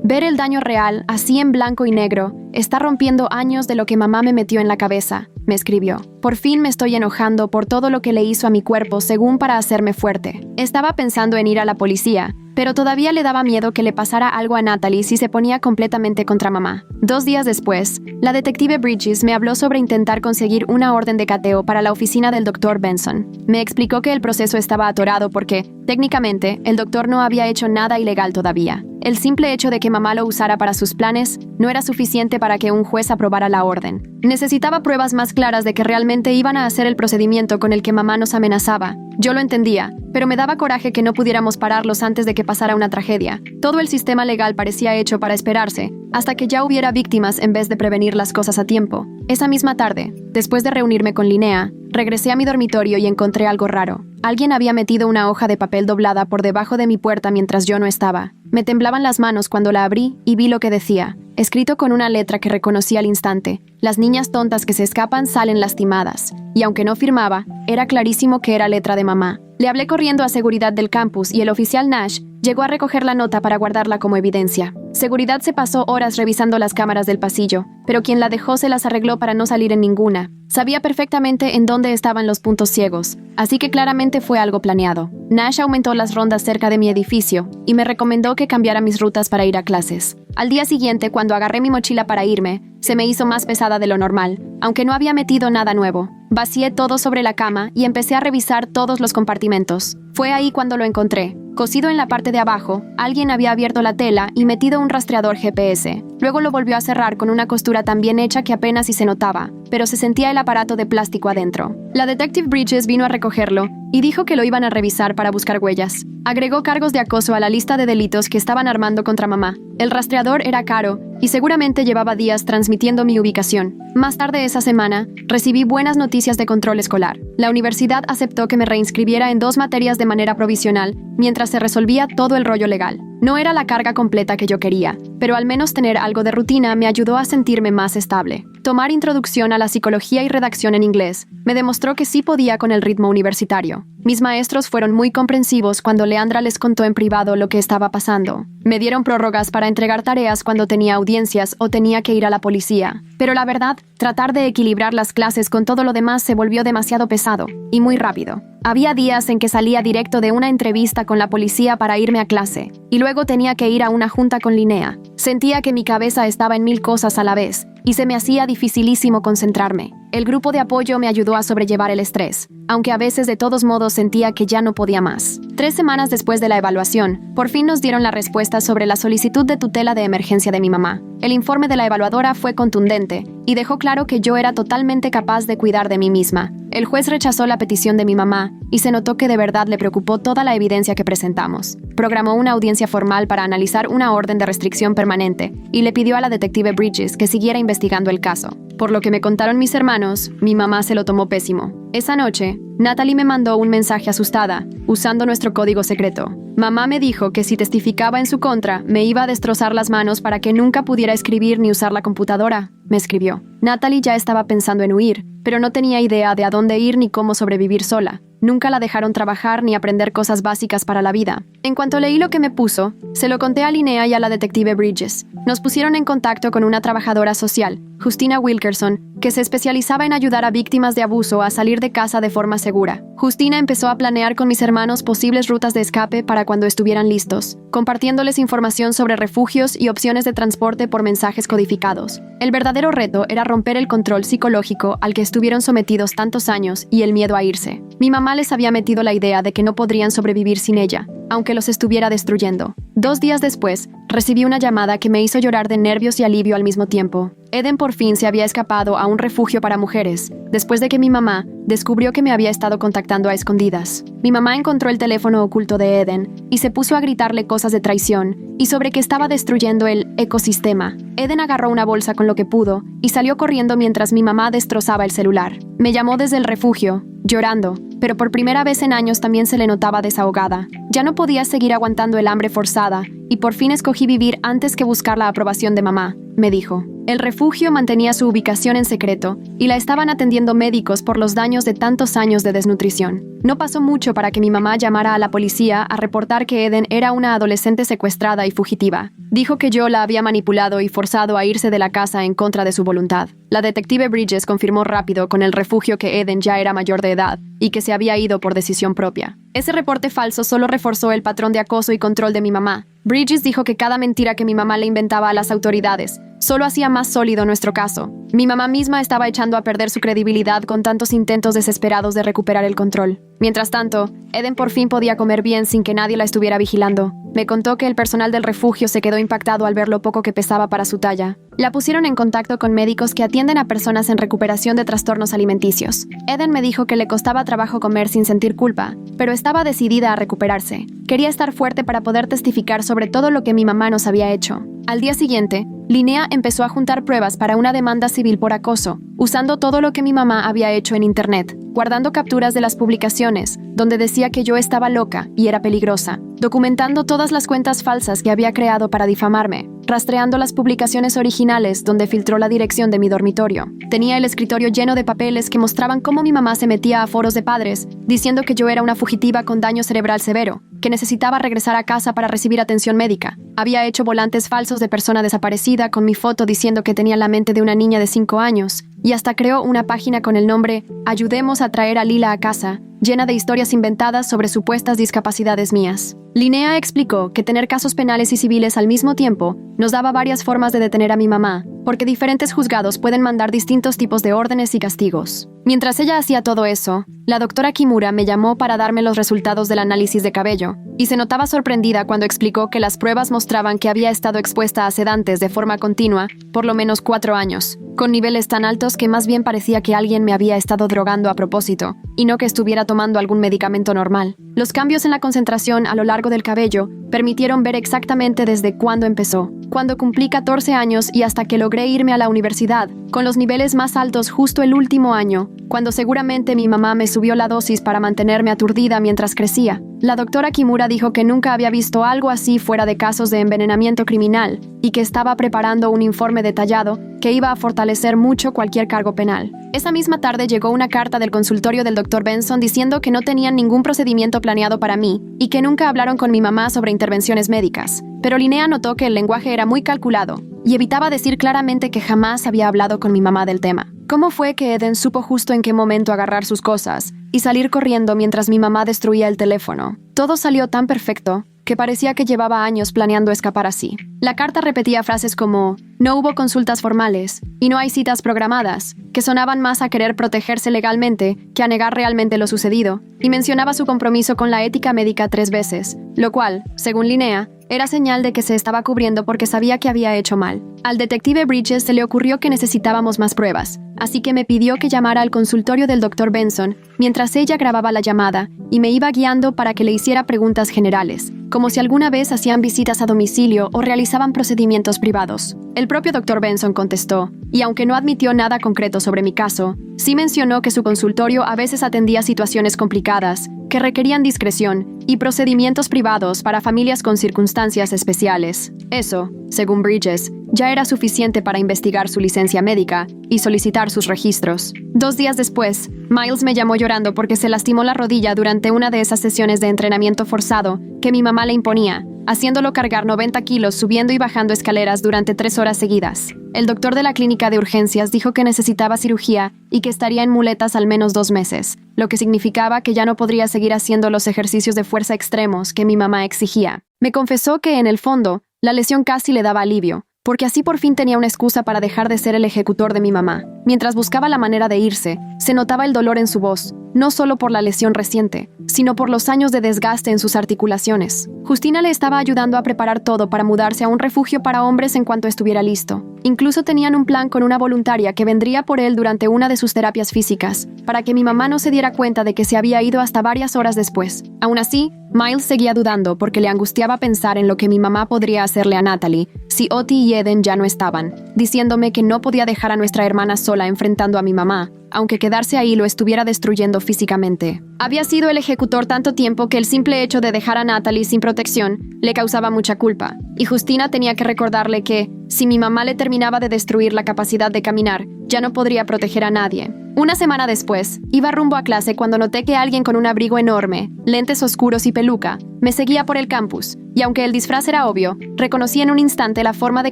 Ver el daño real, así en blanco y negro, está rompiendo años de lo que mamá me metió en la cabeza, me escribió. Por fin me estoy enojando por todo lo que le hizo a mi cuerpo según para hacerme fuerte. Estaba pensando en ir a la policía, pero todavía le daba miedo que le pasara algo a Natalie si se ponía completamente contra mamá. 2 días después, la detective Bridges me habló sobre intentar conseguir una orden de cateo para la oficina del Dr. Benson. Me explicó que el proceso estaba atorado porque, técnicamente, el doctor no había hecho nada ilegal todavía. El simple hecho de que mamá lo usara para sus planes no era suficiente para que un juez aprobara la orden. Necesitaba pruebas más claras de que realmente iban a hacer el procedimiento con el que mamá nos amenazaba. Yo lo entendía, pero me daba coraje que no pudiéramos pararlos antes de que pasara una tragedia. Todo el sistema legal parecía hecho para esperarse, hasta que ya hubiera víctimas en vez de prevenir las cosas a tiempo. Esa misma tarde, después de reunirme con Linnea, regresé a mi dormitorio y encontré algo raro. Alguien había metido una hoja de papel doblada por debajo de mi puerta mientras yo no estaba. Me temblaban las manos cuando la abrí y vi lo que decía, escrito con una letra que reconocí al instante. Las niñas tontas que se escapan salen lastimadas. Y aunque no firmaba, era clarísimo que era letra de mamá. Le hablé corriendo a seguridad del campus y el oficial Nash llegó a recoger la nota para guardarla como evidencia. Seguridad se pasó horas revisando las cámaras del pasillo, pero quien la dejó se las arregló para no salir en ninguna. Sabía perfectamente en dónde estaban los puntos ciegos, así que claramente fue algo planeado. Nash aumentó las rondas cerca de mi edificio y me recomendó que cambiara mis rutas para ir a clases. Al día siguiente, cuando agarré mi mochila para irme, se me hizo más pesada de lo normal, aunque no había metido nada nuevo. Vacié todo sobre la cama y empecé a revisar todos los compartimentos. Fue ahí cuando lo encontré. Cosido en la parte de abajo, alguien había abierto la tela y metido un rastreador GPS. Luego lo volvió a cerrar con una costura tan bien hecha que apenas si se notaba, pero se sentía el aparato de plástico adentro. La detective Bridges vino a recogerlo y dijo que lo iban a revisar para buscar huellas. Agregó cargos de acoso a la lista de delitos que estaban armando contra mamá. El rastreador era caro y seguramente llevaba días transmitiendo mi ubicación. Más tarde esa semana, recibí buenas noticias de control escolar. La universidad aceptó que me reinscribiera en 2 materias de manera provisional mientras se resolvía todo el rollo legal. No era la carga completa que yo quería, pero al menos tener algo de rutina me ayudó a sentirme más estable. Tomar introducción a la psicología y redacción en inglés me demostró que sí podía con el ritmo universitario. Mis maestros fueron muy comprensivos cuando Leandra les contó en privado lo que estaba pasando. Me dieron prórrogas para entregar tareas cuando tenía audiencias o tenía que ir a la policía. Pero la verdad, tratar de equilibrar las clases con todo lo demás se volvió demasiado pesado, y muy rápido. Había días en que salía directo de una entrevista con la policía para irme a clase, y luego tenía que ir a una junta con Linnea. Sentía que mi cabeza estaba en 1000 cosas a la vez, y se me hacía dificilísimo concentrarme. El grupo de apoyo me ayudó a sobrellevar el estrés, aunque a veces de todos modos sentía que ya no podía más. 3 semanas después de la evaluación, por fin nos dieron la respuesta sobre la solicitud de tutela de emergencia de mi mamá. El informe de la evaluadora fue contundente y dejó claro que yo era totalmente capaz de cuidar de mí misma. El juez rechazó la petición de mi mamá y se notó que de verdad le preocupó toda la evidencia que presentamos. Programó una audiencia formal para analizar una orden de restricción permanente y le pidió a la detective Bridges que siguiera investigando el caso. Por lo que me contaron mis hermanos, mi mamá se lo tomó pésimo. Esa noche, Natalie me mandó un mensaje asustada, usando nuestro código secreto. Mamá me dijo que si testificaba en su contra, me iba a destrozar las manos para que nunca pudiera escribir ni usar la computadora, me escribió. Natalie ya estaba pensando en huir, pero no tenía idea de a dónde ir ni cómo sobrevivir sola. Nunca la dejaron trabajar ni aprender cosas básicas para la vida. En cuanto leí lo que me puso, se lo conté a Linnea y a la detective Bridges. Nos pusieron en contacto con una trabajadora social, Justina Wilkerson, que se especializaba en ayudar a víctimas de abuso a salir de casa de forma segura. Justina empezó a planear con mis hermanos posibles rutas de escape para cuando estuvieran listos, compartiéndoles información sobre refugios y opciones de transporte por mensajes codificados. El verdadero reto era romper el control psicológico al que estuvieron sometidos tantos años y el miedo a irse. Mi mamá les había metido la idea de que no podrían sobrevivir sin ella, aunque los estuviera destruyendo. 2 días después, recibí una llamada que me hizo llorar de nervios y alivio al mismo tiempo. Eden por fin se había escapado a un refugio para mujeres, después de que mi mamá descubrió que me había estado contactando a escondidas. Mi mamá encontró el teléfono oculto de Eden y se puso a gritarle cosas de traición y sobre que estaba destruyendo el ecosistema. Eden agarró una bolsa con lo que pudo y salió corriendo mientras mi mamá destrozaba el celular. Me llamó desde el refugio, llorando, pero por primera vez en años también se le notaba desahogada. Ya no podía seguir aguantando el hambre forzada y por fin escogí vivir antes que buscar la aprobación de mamá, me dijo. El refugio mantenía su ubicación en secreto y la estaban atendiendo médicos por los daños de tantos años de desnutrición. No pasó mucho para que mi mamá llamara a la policía a reportar que Eden era una adolescente secuestrada y fugitiva. Dijo que yo la había manipulado y forzado a irse de la casa en contra de su voluntad. La detective Bridges confirmó rápido con el refugio que Eden ya era mayor de edad y que se había ido por decisión propia. Ese reporte falso solo reforzó el patrón de acoso y control de mi mamá. Bridges dijo que cada mentira que mi mamá le inventaba a las autoridades solo hacía más sólido nuestro caso. Mi mamá misma estaba echando a perder su credibilidad con tantos intentos desesperados de recuperar el control. Mientras tanto, Eden por fin podía comer bien sin que nadie la estuviera vigilando. Me contó que el personal del refugio se quedó impactado al ver lo poco que pesaba para su talla. La pusieron en contacto con médicos que atienden a personas en recuperación de trastornos alimenticios. Eden me dijo que le costaba trabajo comer sin sentir culpa, pero estaba decidida a recuperarse. Quería estar fuerte para poder testificar sobre todo lo que mi mamá nos había hecho. Al día siguiente, Linnea empezó a juntar pruebas para una demanda civil por acoso, usando todo lo que mi mamá había hecho en internet, guardando capturas de las publicaciones, donde decía que yo estaba loca y era peligrosa, documentando todas las cuentas falsas que había creado para difamarme, rastreando las publicaciones originales donde filtró la dirección de mi dormitorio. Tenía el escritorio lleno de papeles que mostraban cómo mi mamá se metía a foros de padres, diciendo que yo era una fugitiva con daño cerebral severo, que necesitaba regresar a casa para recibir atención médica. Había hecho volantes falsos de persona desaparecida con mi foto diciendo que tenía la mente de una niña de 5 años, y hasta creó una página con el nombre Ayudemos a traer a Lila a casa, llena de historias inventadas sobre supuestas discapacidades mías. Linnea explicó que tener casos penales y civiles al mismo tiempo nos daba varias formas de detener a mi mamá, porque diferentes juzgados pueden mandar distintos tipos de órdenes y castigos. Mientras ella hacía todo eso, la doctora Kimura me llamó para darme los resultados del análisis de cabello, y se notaba sorprendida cuando explicó que las pruebas mostraban que había estado expuesta a sedantes de forma continua por lo menos 4 años, con niveles tan altos que más bien parecía que alguien me había estado drogando a propósito, y no que estuviera tomando algún medicamento normal. Los cambios en la concentración a lo largo del cabello permitieron ver exactamente desde cuándo empezó, cuando cumplí 14 años y hasta que logré irme a la universidad, con los niveles más altos justo el último año, cuando seguramente mi mamá me subió la dosis para mantenerme aturdida mientras crecía. La doctora Kimura dijo que nunca había visto algo así fuera de casos de envenenamiento criminal y que estaba preparando un informe detallado que iba a fortalecer mucho cualquier cargo penal. Esa misma tarde llegó una carta del consultorio del Dr. Benson diciendo que no tenían ningún procedimiento planeado para mí y que nunca hablaron con mi mamá sobre intervenciones médicas. Pero Linnea notó que el lenguaje era muy calculado y evitaba decir claramente que jamás había hablado con mi mamá del tema. ¿Cómo fue que Eden supo justo en qué momento agarrar sus cosas y salir corriendo mientras mi mamá destruía el teléfono? Todo salió tan perfecto que parecía que llevaba años planeando escapar así. La carta repetía frases como «no hubo consultas formales» y «no hay citas programadas», que sonaban más a querer protegerse legalmente que a negar realmente lo sucedido, y mencionaba su compromiso con la ética médica 3 veces, lo cual, según Linnea, era señal de que se estaba cubriendo porque sabía que había hecho mal. Al detective Bridges se le ocurrió que necesitábamos más pruebas, así que me pidió que llamara al consultorio del Dr. Benson mientras ella grababa la llamada y me iba guiando para que le hiciera preguntas generales, como si alguna vez hacían visitas a domicilio o realizaban procedimientos privados. El propio Dr. Benson contestó, y aunque no admitió nada concreto sobre mi caso, sí mencionó que su consultorio a veces atendía situaciones complicadas, que requerían discreción y procedimientos privados para familias con circunstancias especiales. Eso, según Bridges, ya era suficiente para investigar su licencia médica y solicitar sus registros. 2 días después, Miles me llamó llorando porque se lastimó la rodilla durante una de esas sesiones de entrenamiento forzado que mi mamá le imponía, haciéndolo cargar 90 kilos subiendo y bajando escaleras durante 3 horas seguidas. El doctor de la clínica de urgencias dijo que necesitaba cirugía y que estaría en muletas al menos 2 meses, lo que significaba que ya no podría seguir haciendo los ejercicios de fuerza extremos que mi mamá exigía. Me confesó que, en el fondo, la lesión casi le daba alivio, porque así por fin tenía una excusa para dejar de ser el ejecutor de mi mamá. Mientras buscaba la manera de irse, se notaba el dolor en su voz, no solo por la lesión reciente, sino por los años de desgaste en sus articulaciones. Justina le estaba ayudando a preparar todo para mudarse a un refugio para hombres en cuanto estuviera listo. Incluso tenían un plan con una voluntaria que vendría por él durante una de sus terapias físicas, para que mi mamá no se diera cuenta de que se había ido hasta varias horas después. Aún así, Miles seguía dudando porque le angustiaba pensar en lo que mi mamá podría hacerle a Natalie si Oti y Eden ya no estaban, diciéndome que no podía dejar a nuestra hermana sola enfrentando a mi mamá, aunque quedarse ahí lo estuviera destruyendo físicamente. Había sido el ejecutor tanto tiempo que el simple hecho de dejar a Natalie sin protección le causaba mucha culpa, y Justina tenía que recordarle que, si mi mamá le terminaba de destruir la capacidad de caminar, ya no podría proteger a nadie. Una semana después, iba rumbo a clase cuando noté que alguien con un abrigo enorme, lentes oscuros y peluca, me seguía por el campus, y aunque el disfraz era obvio, reconocí en un instante la forma de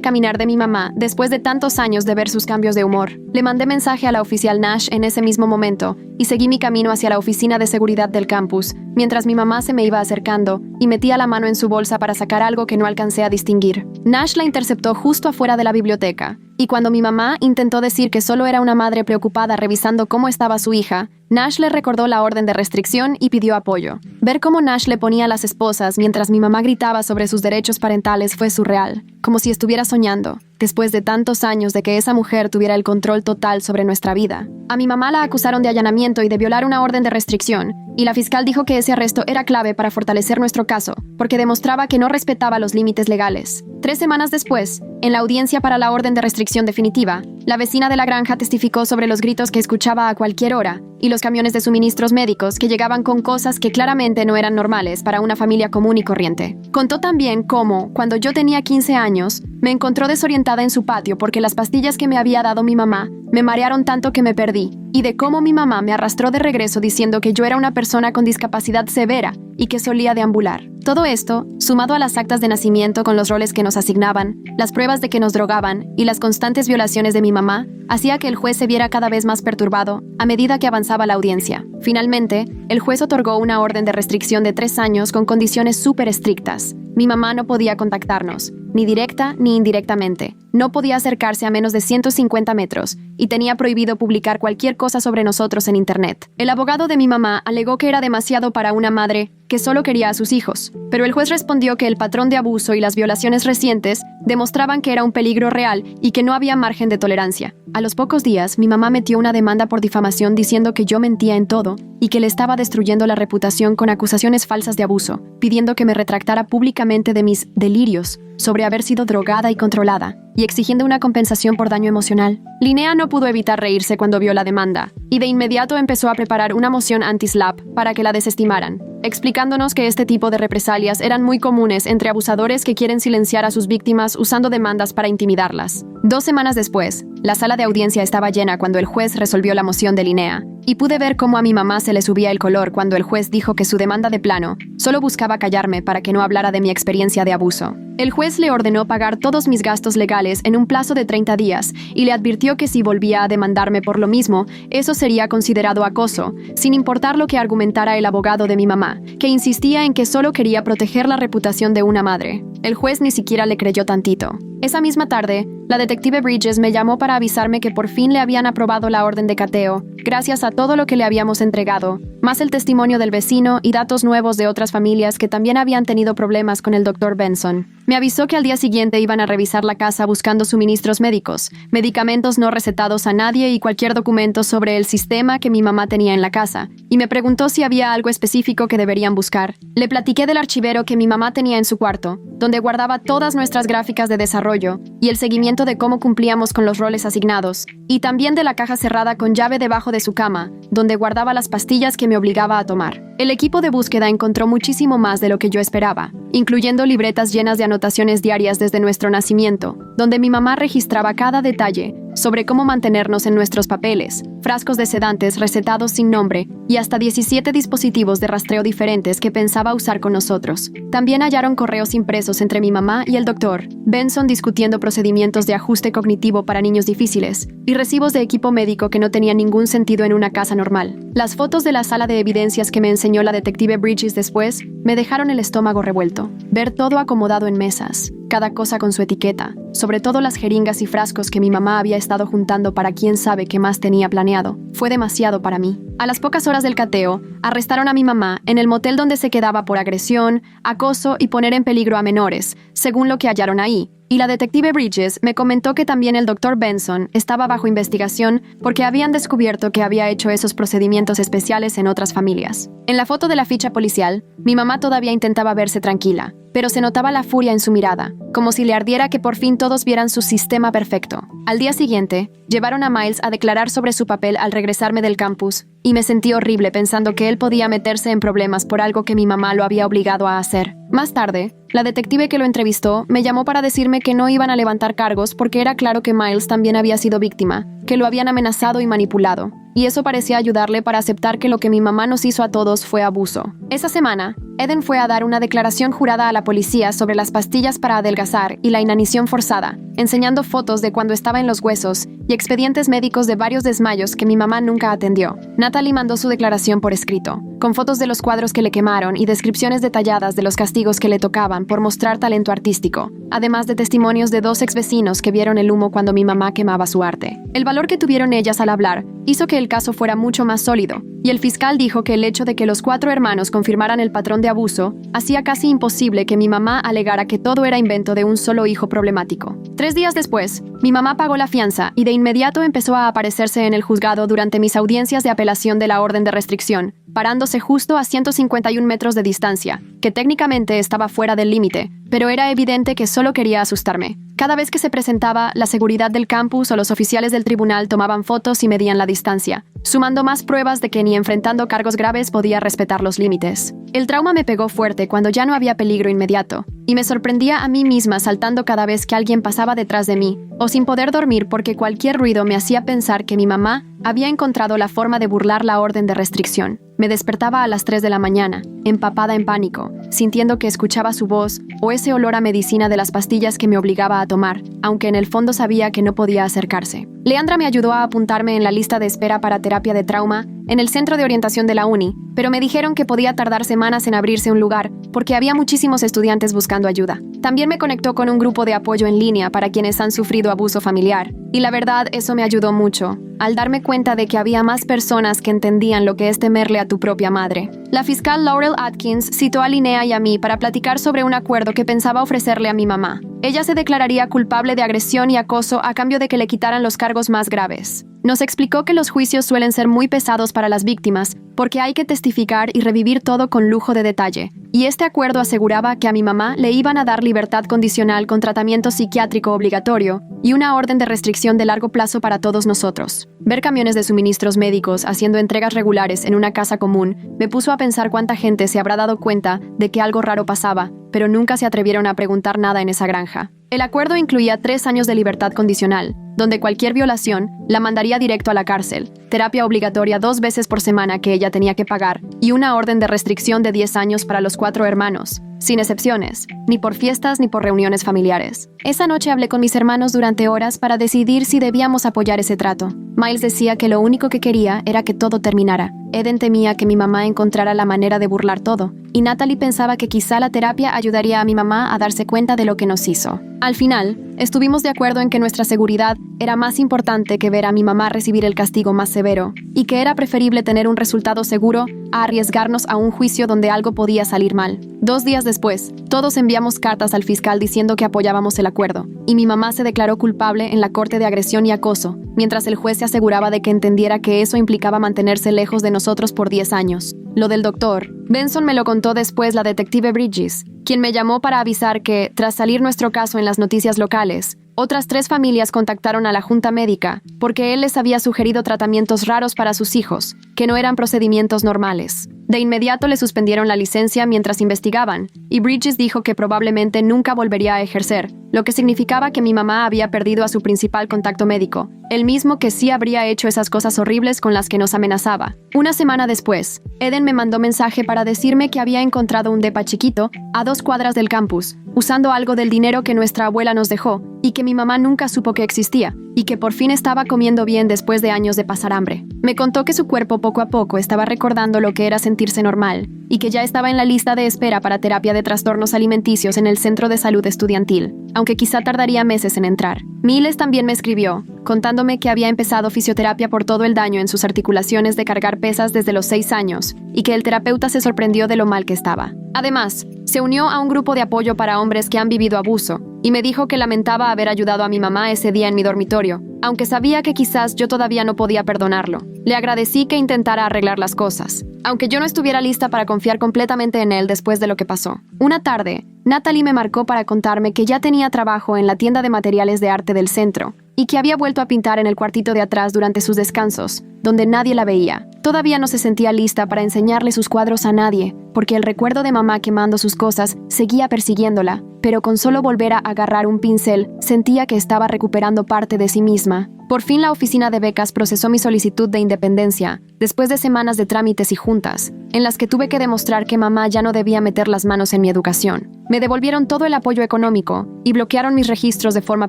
caminar de mi mamá después de tantos años de ver sus cambios de humor. Le mandé mensaje a la oficial Nash en ese mismo momento, y seguí mi camino hacia la oficina de seguridad del campus, mientras mi mamá se me iba acercando, y metía la mano en su bolsa para sacar algo que no alcancé a distinguir. Nash la interceptó justo afuera de la biblioteca, y cuando mi mamá intentó decir que solo era una madre preocupada revisando cómo estaba su hija, Nash le recordó la orden de restricción y pidió apoyo. Ver cómo Nash le ponía a las esposas mientras mi mamá gritaba sobre sus derechos parentales fue surreal, como si estuviera soñando, después de tantos años de que esa mujer tuviera el control total sobre nuestra vida. A mi mamá la acusaron de allanamiento y de violar una orden de restricción, y la fiscal dijo que ese arresto era clave para fortalecer nuestro caso, porque demostraba que no respetaba los límites legales. 3 semanas después, en la audiencia para la orden de restricción definitiva, la vecina de la granja testificó sobre los gritos que escuchaba a cualquier hora y los camiones de suministros médicos que llegaban con cosas que claramente no eran normales para una familia común y corriente. Contó también cómo, cuando yo tenía 15 años, me encontró desorientada en su patio porque las pastillas que me había dado mi mamá me marearon tanto que me perdí, y de cómo mi mamá me arrastró de regreso diciendo que yo era una persona con discapacidad severa y que solía deambular. Todo esto, sumado a las actas de nacimiento con los roles que nos asignaban, las pruebas de que nos drogaban y las constantes violaciones de mi mamá, hacía que el juez se viera cada vez más perturbado a medida que avanzaba la audiencia. Finalmente, el juez otorgó una orden de restricción de 3 años con condiciones súper estrictas. Mi mamá no podía contactarnos, ni directa ni indirectamente. No podía acercarse a menos de 150 metros y tenía prohibido publicar cualquier cosa sobre nosotros en Internet. El abogado de mi mamá alegó que era demasiado para una madre que solo quería a sus hijos, pero el juez respondió que el patrón de abuso y las violaciones recientes demostraban que era un peligro real y que no había margen de tolerancia. A los pocos días, mi mamá metió una demanda por difamación diciendo que yo mentía en todo y que le estaba destruyendo la reputación con acusaciones falsas de abuso, pidiendo que me retractara públicamente de mis delirios sobre haber sido drogada y controlada, y exigiendo una compensación por daño emocional. Linnea no pudo evitar reírse cuando vio la demanda, y de inmediato empezó a preparar una moción anti-SLAPP para que la desestimaran, explicándonos que este tipo de represalias eran muy comunes entre abusadores que quieren silenciar a sus víctimas usando demandas para intimidarlas. 2 semanas después, la sala de audiencia estaba llena cuando el juez resolvió la moción de Linnea, y pude ver cómo a mi mamá se le subía el color cuando el juez dijo que su demanda de plano solo buscaba callarme para que no hablara de mi experiencia de abuso. El juez le ordenó pagar todos mis gastos legales en un plazo de 30 días y le advirtió que si volvía a demandarme por lo mismo, eso sería considerado acoso, sin importar lo que argumentara el abogado de mi mamá, que insistía en que solo quería proteger la reputación de una madre. El juez ni siquiera le creyó tantito. Esa misma tarde, la detective Bridges me llamó para avisarme que por fin le habían aprobado la orden de cateo, gracias a todo lo que le habíamos entregado, más el testimonio del vecino y datos nuevos de otras familias que también habían tenido problemas con el Dr. Benson. Me avisó que al día siguiente iban a revisar la casa buscando suministros médicos, medicamentos no recetados a nadie y cualquier documento sobre el sistema que mi mamá tenía en la casa, y me preguntó si había algo específico que deberían buscar. Le platiqué del archivero que mi mamá tenía en su cuarto, donde guardaba todas nuestras gráficas de desarrollo y el seguimiento de cómo cumplíamos con los roles asignados, y también de la caja cerrada con llave debajo de su cama, donde guardaba las pastillas que me obligaba a tomar. El equipo de búsqueda encontró muchísimo más de lo que yo esperaba, incluyendo libretas llenas de anotaciones diarias desde nuestro nacimiento, donde mi mamá registraba cada detalle sobre cómo mantenernos en nuestros papeles, frascos de sedantes recetados sin nombre y hasta 17 dispositivos de rastreo diferentes que pensaba usar con nosotros. También hallaron correos impresos entre mi mamá y el doctor Benson discutiendo procedimientos de ajuste cognitivo para niños difíciles y recibos de equipo médico que no tenía ningún sentido en una casa normal. Las fotos de la sala de evidencias que me enseñó la detective Bridges después me dejaron el estómago revuelto. Ver todo acomodado en mesas, cada cosa con su etiqueta, sobre todo las jeringas y frascos que mi mamá había estado juntando para quién sabe qué más tenía planeado. planeado. Fue demasiado para mí. A las pocas horas del cateo, arrestaron a mi mamá en el motel donde se quedaba por agresión, acoso y poner en peligro a menores, según lo que hallaron ahí. Y la detective Bridges me comentó que también el Dr. Benson estaba bajo investigación porque habían descubierto que había hecho esos procedimientos especiales en otras familias. En la foto de la ficha policial, mi mamá todavía intentaba verse tranquila, pero se notaba la furia en su mirada, como si le ardiera que por fin todos vieran su sistema perfecto. Al día siguiente, llevaron a Miles a declarar sobre su papel al regresarme del campus, y me sentí horrible pensando que él podía meterse en problemas por algo que mi mamá lo había obligado a hacer. Más tarde, la detective que lo entrevistó me llamó para decirme que no iban a levantar cargos porque era claro que Miles también había sido víctima, que lo habían amenazado y manipulado. Y eso parecía ayudarle para aceptar que lo que mi mamá nos hizo a todos fue abuso. Esa semana, Eden fue a dar una declaración jurada a la policía sobre las pastillas para adelgazar y la inanición forzada, enseñando fotos de cuando estaba en los huesos y expedientes médicos de varios desmayos que mi mamá nunca atendió. Natalie mandó su declaración por escrito, con fotos de los cuadros que le quemaron y descripciones detalladas de los castigos que le tocaban por mostrar talento artístico, además de testimonios de 2 exvecinos que vieron el humo cuando mi mamá quemaba su arte. El valor que tuvieron ellas al hablar hizo que el caso fuera mucho más sólido, y el fiscal dijo que el hecho de que los 4 hermanos confirmaran el patrón de abuso hacía casi imposible que mi mamá alegara que todo era invento de un solo hijo problemático. 3 días después, mi mamá pagó la fianza y de inmediato empezó a aparecerse en el juzgado durante mis audiencias de apelación de la orden de restricción, parándose justo a 151 metros de distancia, que técnicamente estaba fuera del límite, pero era evidente que solo quería asustarme. Cada vez que se presentaba, la seguridad del campus o los oficiales del tribunal tomaban fotos y medían la distancia, sumando más pruebas de que ni enfrentando cargos graves podía respetar los límites. El trauma me pegó fuerte cuando ya no había peligro inmediato, y me sorprendía a mí misma saltando cada vez que alguien pasaba detrás de mí, o sin poder dormir porque cualquier ruido me hacía pensar que mi mamá había encontrado la forma de burlar la orden de restricción. Me despertaba a las 3 de la mañana, empapada en pánico, sintiendo que escuchaba su voz o ese olor a medicina de las pastillas que me obligaba a tomar, aunque en el fondo sabía que no podía acercarse. Leandra me ayudó a apuntarme en la lista de espera para terapia de trauma en el centro de orientación de la uni, pero me dijeron que podía tardar semanas en abrirse un lugar porque había muchísimos estudiantes buscando ayuda. También me conectó con un grupo de apoyo en línea para quienes han sufrido abuso familiar, y la verdad eso me ayudó mucho, al darme cuenta de que había más personas que entendían lo que es temerle a tu propia madre. La fiscal Laurel Atkins citó a Linnea y a mí para platicar sobre un acuerdo que pensaba ofrecerle a mi mamá. Ella se declararía culpable de agresión y acoso a cambio de que le quitaran los cargos más graves. Nos explicó que los juicios suelen ser muy pesados para las víctimas porque hay que testificar y revivir todo con lujo de detalle, y este acuerdo aseguraba que a mi mamá le iban a dar libertad condicional con tratamiento psiquiátrico obligatorio y una orden de restricción de largo plazo para todos nosotros. Ver camiones de suministros médicos haciendo entregas regulares en una casa común me puso a pensar cuánta gente se habrá dado cuenta de que algo raro pasaba, pero nunca se atrevieron a preguntar nada en esa granja. El acuerdo incluía 3 años de libertad condicional, donde cualquier violación la mandaría directo a la cárcel, terapia obligatoria 2 veces por semana que ella tenía que pagar y una orden de restricción de 10 años para los 4 hermanos, sin excepciones, ni por fiestas ni por reuniones familiares. Esa noche hablé con mis hermanos durante horas para decidir si debíamos apoyar ese trato. Miles decía que lo único que quería era que todo terminara. Eden temía que mi mamá encontrara la manera de burlar todo, y Natalie pensaba que quizá la terapia ayudaría a mi mamá a darse cuenta de lo que nos hizo. Al final, estuvimos de acuerdo en que nuestra seguridad era más importante que ver a mi mamá recibir el castigo más severo, y que era preferible tener un resultado seguro a arriesgarnos a un juicio donde algo podía salir mal. 2 días después, todos enviamos cartas al fiscal diciendo que apoyábamos el acuerdo, y mi mamá se declaró culpable en la corte de agresión y acoso, mientras el juez se aseguraba de que entendiera que eso implicaba mantenerse lejos de nosotros por 10 años. Lo del doctor Benson me lo contó después la detective Bridges, quien me llamó para avisar que, tras salir nuestro caso en las noticias locales, otras 3 familias contactaron a la junta médica porque él les había sugerido tratamientos raros para sus hijos, que no eran procedimientos normales. De inmediato le suspendieron la licencia mientras investigaban, y Bridges dijo que probablemente nunca volvería a ejercer, lo que significaba que mi mamá había perdido a su principal contacto médico, el mismo que sí habría hecho esas cosas horribles con las que nos amenazaba. Una semana después, Eden me mandó mensaje para decirme que había encontrado un depa chiquito a 2 cuadras del campus, usando algo del dinero que nuestra abuela nos dejó, y que mi mamá nunca supo que existía, y que por fin estaba comiendo bien después de años de pasar hambre. Me contó que su cuerpo poco a poco estaba recordando lo que era sentirse normal, y que ya estaba en la lista de espera para terapia de trastornos alimenticios en el Centro de Salud Estudiantil, aunque quizá tardaría meses en entrar. Miles también me escribió, contándome que había empezado fisioterapia por todo el daño en sus articulaciones de cargar pesas desde los 6 años, y que el terapeuta se sorprendió de lo mal que estaba. Además, se unió a un grupo de apoyo para hombres que han vivido abuso, y me dijo que lamentaba haber ayudado a mi mamá ese día en mi dormitorio, aunque sabía que quizás yo todavía no podía perdonarlo. Le agradecí que intentara arreglar las cosas, aunque yo no estuviera lista para confiar completamente en él después de lo que pasó. Una tarde, Natalie me marcó para contarme que ya tenía trabajo en la tienda de materiales de arte del centro, y que había vuelto a pintar en el cuartito de atrás durante sus descansos, donde nadie la veía. Todavía no se sentía lista para enseñarle sus cuadros a nadie, porque el recuerdo de mamá quemando sus cosas seguía persiguiéndola, pero con solo volver a agarrar un pincel, sentía que estaba recuperando parte de sí misma. Por fin la oficina de becas procesó mi solicitud de independencia, después de semanas de trámites y juntas, en las que tuve que demostrar que mamá ya no debía meter las manos en mi educación. Me devolvieron todo el apoyo económico y bloquearon mis registros de forma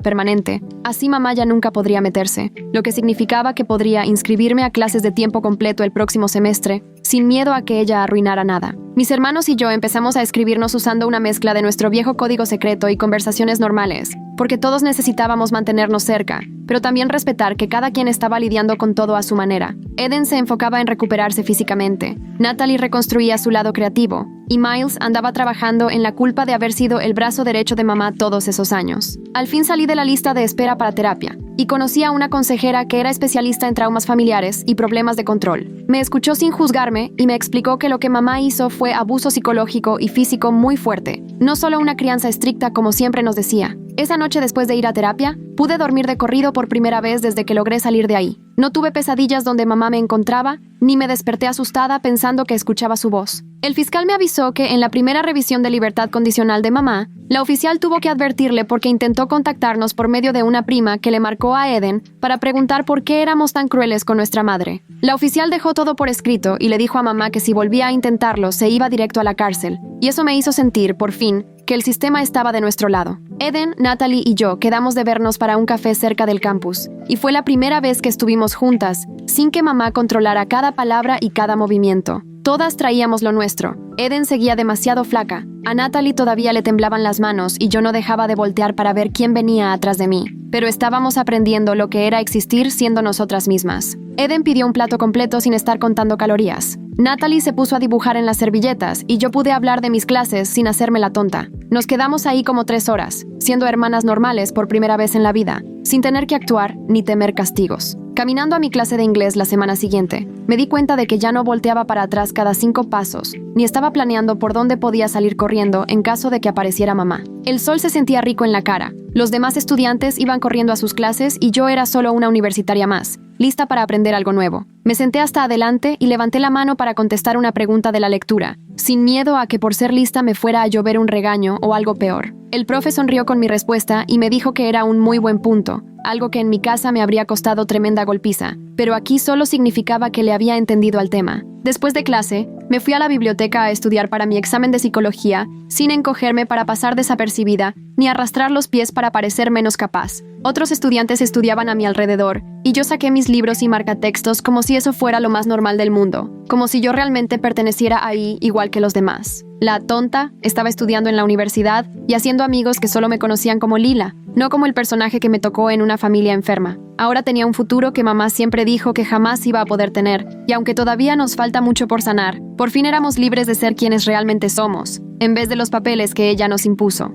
permanente. Así mamá ya nunca podría meterse, lo que significaba que podría inscribirme a clases de tiempo completo el próximo semestre, sin miedo a que ella arruinara nada. Mis hermanos y yo empezamos a escribirnos usando una mezcla de nuestro viejo código secreto y conversaciones normales, porque todos necesitábamos mantenernos cerca, pero también respetar que cada quien estaba lidiando con todo a su manera. Eden se enfocaba en recuperarse físicamente, Natalie reconstruía su lado creativo, y Miles andaba trabajando en la culpa de haber sido el brazo derecho de mamá todos esos años. Al fin salí de la lista de espera para terapia, y conocí a una consejera que era especialista en traumas familiares y problemas de control. Me escuchó sin juzgarme y me explicó que lo que mamá hizo fue abuso psicológico y físico muy fuerte, no solo una crianza estricta como siempre nos decía. Esa noche después de ir a terapia, pude dormir de corrido por primera vez desde que logré salir de ahí. No tuve pesadillas donde mamá me encontraba, ni me desperté asustada pensando que escuchaba su voz. El fiscal me avisó que en la primera revisión de libertad condicional de mamá, la oficial tuvo que advertirle porque intentó contactarnos por medio de una prima que le marcó a Eden para preguntar por qué éramos tan crueles con nuestra madre. La oficial dejó todo por escrito y le dijo a mamá que si volvía a intentarlo se iba directo a la cárcel, y eso me hizo sentir, por fin, que el sistema estaba de nuestro lado. Eden, Natalie y yo quedamos de vernos para un café cerca del campus, y fue la primera vez que estuvimos juntas, sin que mamá controlara cada palabra y cada movimiento. Todas traíamos lo nuestro. Eden seguía demasiado flaca. A Natalie todavía le temblaban las manos y yo no dejaba de voltear para ver quién venía atrás de mí. Pero estábamos aprendiendo lo que era existir siendo nosotras mismas. Eden pidió un plato completo sin estar contando calorías. Natalie se puso a dibujar en las servilletas y yo pude hablar de mis clases sin hacerme la tonta. Nos quedamos ahí como 3 horas, siendo hermanas normales por primera vez en la vida, sin tener que actuar ni temer castigos. Caminando a mi clase de inglés la semana siguiente, me di cuenta de que ya no volteaba para atrás cada 5 pasos, ni estaba planeando por dónde podía salir corriendo en caso de que apareciera mamá. El sol se sentía rico en la cara, los demás estudiantes iban corriendo a sus clases y yo era solo una universitaria más, lista para aprender algo nuevo. Me senté hasta adelante y levanté la mano para contestar una pregunta de la lectura, sin miedo a que por ser lista me fuera a llover un regaño o algo peor. El profe sonrió con mi respuesta y me dijo que era un muy buen punto, algo que en mi casa me habría costado tremenda golpiza, pero aquí solo significaba que le había entendido al tema. Después de clase, me fui a la biblioteca a estudiar para mi examen de psicología, sin encogerme para pasar desapercibida, ni arrastrar los pies para parecer menos capaz. Otros estudiantes estudiaban a mi alrededor, y yo saqué mis libros y marcatextos como si eso fuera lo más normal del mundo, como si yo realmente perteneciera ahí igual que los demás. La tonta estaba estudiando en la universidad y haciendo amigos que solo me conocían como Lila, no como el personaje que me tocó en una familia enferma. Ahora tenía un futuro que mamá siempre dijo que jamás iba a poder tener, y aunque todavía nos falta mucho por sanar, por fin éramos libres de ser quienes realmente somos, en vez de los papeles que ella nos impuso.